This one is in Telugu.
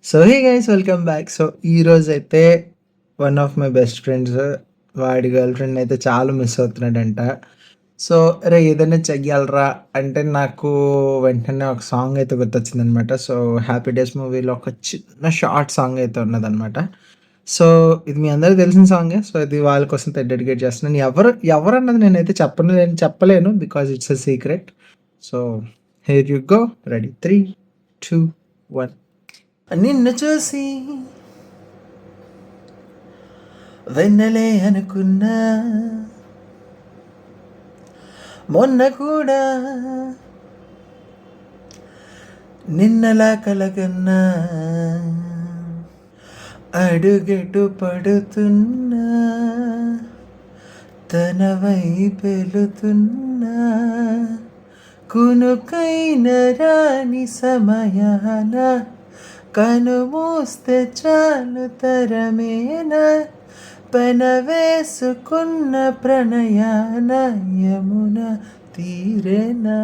So hey guys welcome back. So ఈరోజైతే one of my best friends వాడి గర్ల్ ఫ్రెండ్ అయితే చాలా మిస్ అవుతున్నాడంట. సో అరే ఏదైనా చెయ్యాలిరా అంటే నాకు వెంటనే ఒక సాంగ్ అయితే గుర్తొచ్చిందనమాట. సో 'హ్యాపీ డేస్' మూవీలో ఒక చిన్న షార్ట్ సాంగ్ అయితే ఉన్నదనమాట. సో ఇది మీ అందరికి తెలిసిన సాంగే. సో ఇది వాళ్ళ కోసం డెడికేట్ చేస్తున్నాను. ఎవరన్నది నేనైతే చెప్పలేను because it's a secret. So here you go. Ready 3, 2, 1. నిన్ను చూసి వెన్నెలే అనుకున్నా, మొన్న కూడా నిన్నలా కలగన్నా, అడుగెటు పడుతున్నా తన వైపెలుతున్నా, కునుకైన రాని సమయాన కనుమూస్తే చాలు తరమేనా, పెనవేసుకున్న ప్రణయాన యమున తీరేనా.